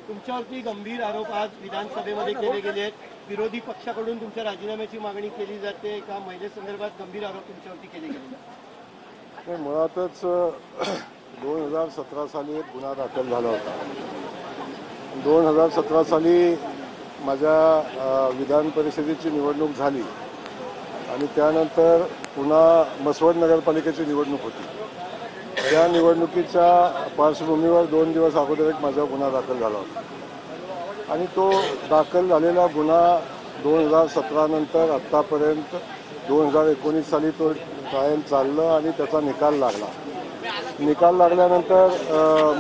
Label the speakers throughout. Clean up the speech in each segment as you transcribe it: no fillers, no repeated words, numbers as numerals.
Speaker 1: तुमच्यावरती गंभीर आरोप आज विधानसभेमध्ये केले गेले आहेत. विरोधी पक्षाकडून तुमच्या राजीनाम्याची मागणी केली जाते. एका महिलेसंदर्भात गंभीर आरोप तुमच्यावरती केले गेले.
Speaker 2: मुळातच 2017 साली एक गुन्हा दाखल झाला होता. 2017 साली माझ्या विधान परिषदेची निवडणूक झाली आणि त्यानंतर पुन्हा मसवड नगरपालिकेची निवडणूक होती. त्या निवडणुकीच्या पार्श्वभूमीवर 2 दिवस अगोदर एक माझा गुन्हा दाखल झाला होता आणि तो दाखल झालेला गुन्हा 2017 नंतर आत्तापर्यंत 2019 साली तो ट्रायल चाललं आणि त्याचा निकाल लागला. निकाल लागल्यानंतर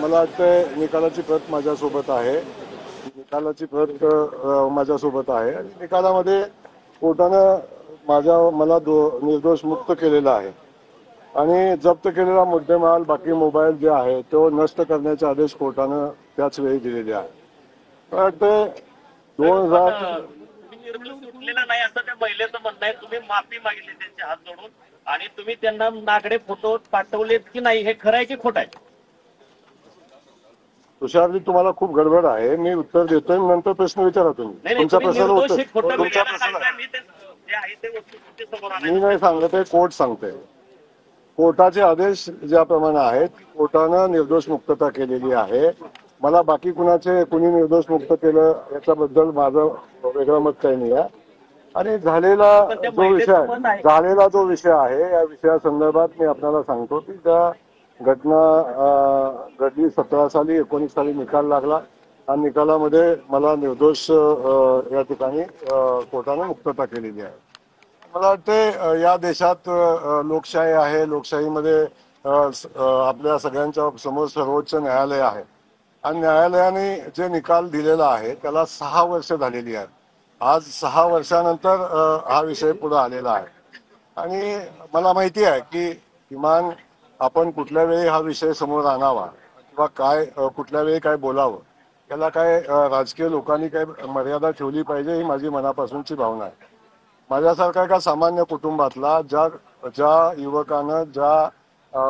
Speaker 2: मला वाटतं निकालाची प्रत माझ्यासोबत आहे. माझ्यासोबत आहे आणि निकालामध्ये कोर्टानं मला निर्दोष मुक्त केलेला आहे आणि जप्त केलेला मुद्देमाल बाकी मोबाईल जे आहे तो नष्ट करण्याचे आदेश कोर्टानं त्याच वेळी दिलेले आहे. वाटतं 2000
Speaker 3: सुटलेला नाही असं त्या महिलेचं म्हणणं आहे. तुम्ही माफी मागितली त्यांचे हात जोडून आणि तुम्ही त्यांना नागडे फोटो पाठवलेत की नाही, हे खरं आहे की खोटं आहे?
Speaker 2: तुषारजी, तुम्हाला खूप गडबड आहे. मी उत्तर देतोय, नंतर प्रश्न विचारा तुम्ही. तुमच्या प्रश्नाला उत्तर मी नाही सांगत आहे, कोर्ट सांगते. कोर्टाचे आदेश ज्याप्रमाणे आहेत कोर्टानं निर्दोष मुक्तता केलेली आहे. मला बाकी कुणी निर्दोष मुक्त केलं याच्याबद्दल माझं वेगळं मत काही नाही आहे. आणि झालेला जो विषय आहे या विषयासंदर्भात मी आपल्याला सांगतो की त्या घटना घडली 17 साली 19 साली निकाल लागला. या निकालामध्ये मला निर्दोष या ठिकाणी कोर्टाने मुक्तता केलेली आहे. मला वाटते या देशात लोकशाही आहे. लोकशाहीमध्ये आपल्या सगळ्यांच्या समोर सर्वोच्च न्यायालय आहे आणि न्यायालयाने जे निकाल दिलेला आहे त्याला 6 वर्ष झालेली आहेत. आज 6 वर्षानंतर हा विषय पुढे आलेला आहे आणि मला माहिती आहे की किमान आपण कुठल्या वेळी हा विषय समोर आणावा किंवा कुठल्या वेळी काय बोलावं याला काय राजकीय लोकांनी काय मर्यादा ठेवली पाहिजे ही माझी मनापासूनची भावना आहे. माझ्यासारखा एका सामान्य कुटुंबातला ज्या युवकानं ज्या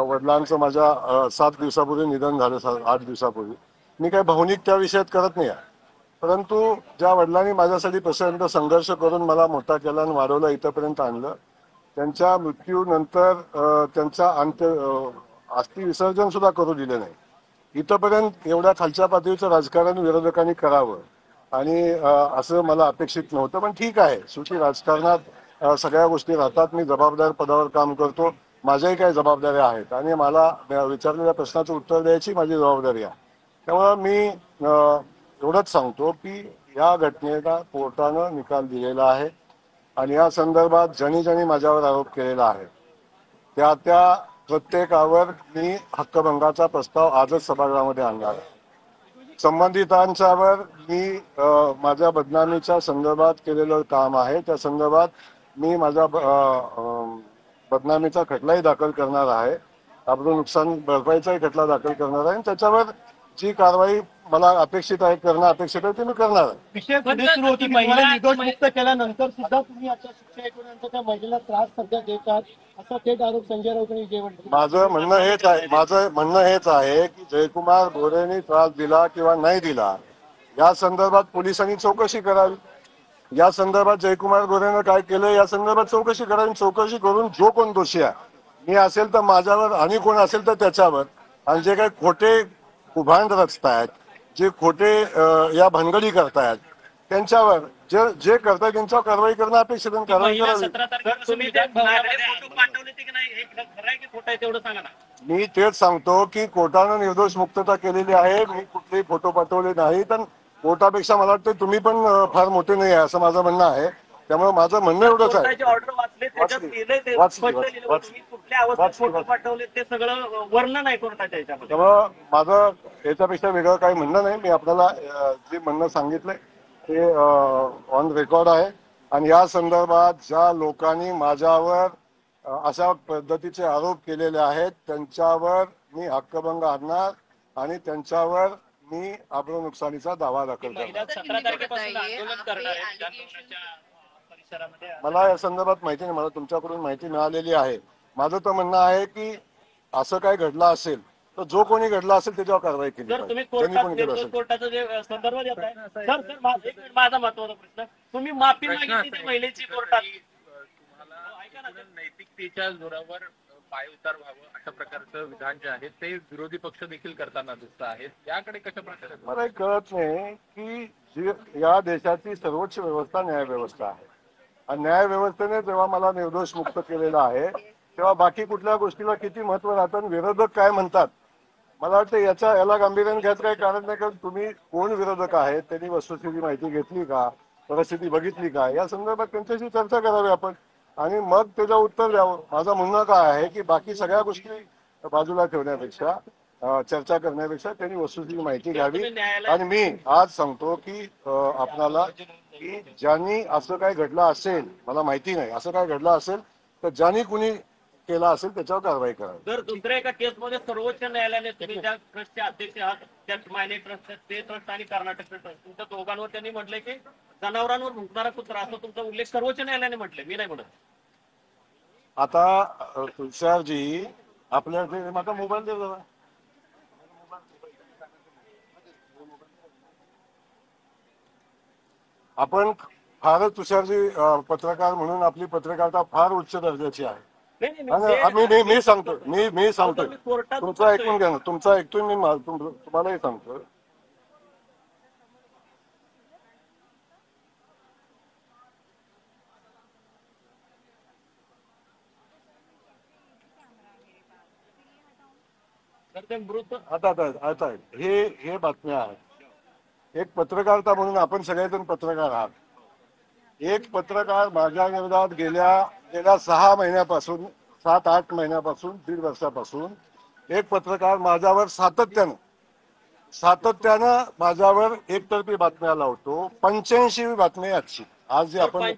Speaker 2: वडिलांचं माझ्या 7 दिवसापूर्वी निधन झालं, 8 दिवसापूर्वी, मी काही भावनिक त्या विषयात करत नाही आहे. परंतु ज्या वडिलांनी माझ्यासाठी प्रचंड संघर्ष करून मला मोठा केला आणि वाढवलं, इथंपर्यंत आणलं, त्यांच्या मृत्यूनंतर त्यांचा अस्थि विसर्जन सुद्धा करू दिले नाही. इथंपर्यंत एवढ्या खालच्या पातळीचं राजकारण विरोधकांनी करावं आणि असं मला अपेक्षित नव्हतं. पण ठीक आहे, शेवटी राजकारणात सगळ्या गोष्टी राहतात. मी जबाबदार पदावर काम करतो. माझ्याही काही जबाबदाऱ्या आहेत आणि मला विचारलेल्या प्रश्नाचं उत्तर द्यायची माझी जबाबदारी आहे. त्यामुळे मी एवढंच सांगतो की या घटनेला कोर्टानं निकाल दिलेला आहे आणि या संदर्भात ज्यांनी माझ्यावर आरोप केलेला आहे त्या प्रत्येकावर मी हक्कभंगाचा प्रस्ताव आजच सभागृहामध्ये आणणार आहे. संबंधितांच्यावर मी माझ्या बदनामीच्या संदर्भात केलेलं काम आहे त्या संदर्भात मी माझा बदनामीचा खटलाही दाखल करणार आहे. आपलं नुकसान भरपाईचाही खटला दाखल करणार आहे आणि त्याच्यावर जी कारवाई मला अपेक्षित आहे करणं अपेक्षित आहे ते मी करणार आहे.
Speaker 1: विषय पुढे सुरू होती, महिला निर्दोष मुक्त केल्यानंतर सुद्धा तुम्ही आता शिक्षा ऐकूनंतर त्या महिलेला त्रास सध्या देतात असा थेट आरोप संजय राऊत आणि विजय वडेट्टीवार.
Speaker 2: माझं म्हणणं हेच आहे की जयकुमार गोरेंनी त्रास दिला किंवा नाही दिला या संदर्भात पोलिसांनी चौकशी करावी. या संदर्भात जयकुमार गोरेनं काय केलं या संदर्भात चौकशी करावी. चौकशी करून जो कोण दोषी आहे, मी असेल तर माझ्यावर आणि कोण असेल तर त्याच्यावर, आणि जे काही खोटे कुभांड रचतायत, जे खोटे या भानगडी करतायत त्यांच्यावर जे करतायत त्यांच्यावर कारवाई करणं अपेक्षित आहे. कारवाई करावी. मी तेच सांगतो की कोर्टानं निर्दोष मुक्तता केलेली आहे. मी कुठलेही फोटो पाठवले नाही. तर कोर्टापेक्षा मला वाटतं तुम्ही पण फार मोठे नाही आहे असं माझं म्हणणं आहे. त्यामुळे माझं म्हणणं एवढंच आहे. त्यामुळं माझं याच्यापेक्षा वेगळं काही म्हणणं नाही. मी आपल्याला जे म्हणणं सांगितलंय ते ऑन रेकॉर्ड आहे आणि या संदर्भात ज्या लोकांनी माझ्यावर अशा पद्धतीचे आरोप केलेले आहेत त्यांच्यावर मी हक्कभंग आणणार आणि त्यांच्यावर मी आबरू नुकसानीचा दावा दाखल करणार.
Speaker 3: महिला 17 तारखेपासून आंदोलन करणार आहेत विधानभवनाच्या परिसरामध्ये.
Speaker 2: मला या संदर्भात माहिती नाही, मला तुमच्याकडून माहिती मिळालेली आहे. माझं तर म्हणणं आहे की असं काय घडलं असेल तर जो कोणी घडला असेल त्याच्यावर कारवाई केली
Speaker 3: जर तुम्ही
Speaker 2: पाहिजे. त्यांनी कोणी केलं
Speaker 3: निर्दोष
Speaker 2: असेल.
Speaker 3: कोर्टाचा जे संदर्भ देताय सर माझा महत्वाचा प्रश्न, तुम्ही माफी मागितली त्या महिलेची कोर्टात, ऐका ना,
Speaker 4: नैतिकतेच्या जोरावर पायउतार व्हावं अशा प्रकारचं विधान जे आहे ते विरोधी पक्ष देखील करताना दिसत आहेत. याकडे कशा प्रकारे
Speaker 2: मला हे कळत नाही की या देशाची सर्वोच्च व्यवस्था न्यायव्यवस्था आहे आणि न्यायव्यवस्थेने जेव्हा मला निर्दोष मुक्त केलेलं आहे तेव्हा बाकी कुठल्या गोष्टीला किती महत्व राहतं आणि विरोधक काय म्हणतात. मला वाटतं याला गांभीर्याने घ्यायचं काही कारण नाही, कारण तुम्ही कोण विरोधक आहेत त्यांनी वस्तुस्थिती माहिती घेतली का, परिस्थिती बघितली का, या संदर्भात त्यांच्याशी चर्चा करावी आपण आणि मग त्याचं उत्तर द्यावं. माझं म्हणणं काय आहे की बाकी सगळ्या गोष्टी बाजूला ठेवण्यापेक्षा चर्चा करण्यापेक्षा त्यांनी वस्तुस्थिती माहिती घ्यावी. आणि मी आज सांगतो की आपणाला की ज्यांनी असं काय घडलं असेल, मला माहिती नाही असं काय घडलं असेल तर ज्यांनी कुणी केला असेल त्याच्यावर कारवाई करावी.
Speaker 3: जर दुसऱ्या एका केसमध्ये सर्वोच्च न्यायालयाने तुम्ही ज्या ट्रस्टचे अध्यक्ष आहात त्या मायने ट्रस्ट ते ट्रस्ट आणि कर्नाटक ट्रस्ट तुमच्या दोघांवर त्यांनी म्हटलंय की जनावरांवर भुंकणारा कुत्रा असं तुमचा उल्लेख सर्वोच्च न्यायालयाने म्हटलंय, मी नाही म्हणत.
Speaker 2: आता तुषारजी आपल्या माझा मोबाईल दे जरा. आपण फारच तुषारजी पत्रकार म्हणून आपली पत्रकारिता फार उच्च दर्जाची आहे. मी सांगतो मी सांगतो तुमचं ऐकून घ्या ना, तुमचं ऐकतोय मी तुम्हालाही सांगतो. आता हे बातम्या आहेत. एक पत्रकारिता म्हणून आपण सगळेजण पत्रकार आहात. एक पत्रकार माझ्या विरोधात गेल्या 6 महिन्यापासून 7-8 महिन्यापासून 1.5 वर्षापासून एक पत्रकार माझ्यावर सातत्यानं माझ्यावर एकतर्फी बातम्या लावतो. 85 बातमी आजची. आज जे आपण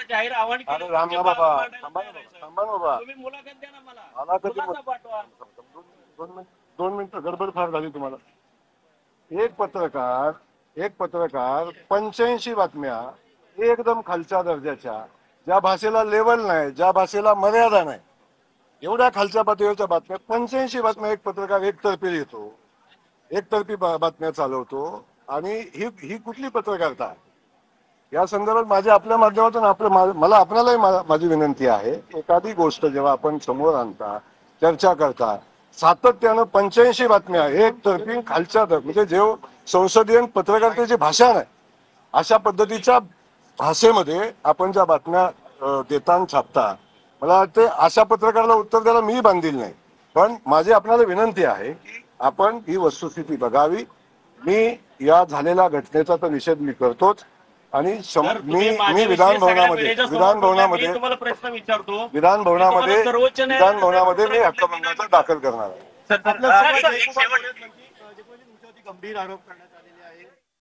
Speaker 3: जाहीर आव्हान
Speaker 2: अरे रामना बाबा थांबा बाबा,
Speaker 3: मुलाखत द्या ना मला.
Speaker 2: मला कधी 2 मिनिटं गडबड फार झाली तुम्हाला. एक पत्रकार 85 बातम्या एकदम खालच्या दर्जाच्या, ज्या भाषेला लेवल नाही, ज्या भाषेला मर्यादा नाही, एवढ्या खालच्या पातळीवरच्या बातम्या 85 बातम्या एक पत्रकार एकतर्फी लिहितो, एकतर्फी बातम्या चालवतो. आणि ही कुठली पत्रकारिता? या संदर्भात माझ्या आपल्या माध्यमातून मला आपल्यालाही माझी विनंती आहे, एखादी गोष्ट जेव्हा आपण समोर आणता चर्चा करता सातत्यानं 85 बातम्या एकतर्फी खालच्या म्हणजे जेव्हा संसदीय पत्रकारितेची भाषा नाही अशा पद्धतीच्या भाषेमध्ये आपण ज्या बातम्या देता आणि छापता, मला वाटते अशा पत्रकाराला उत्तर द्यायला मी बांधील नाही. पण माझी आपल्याला विनंती आहे की आपण ही वस्तुस्थिती बघावी. मी या झालेल्या घटनेचा तर निषेध मी करतोच आणि मी विधान भवनामध्ये मी हक्कभंगाचा दाखल करणार आहे.
Speaker 1: गंभीर आरोप करण्यात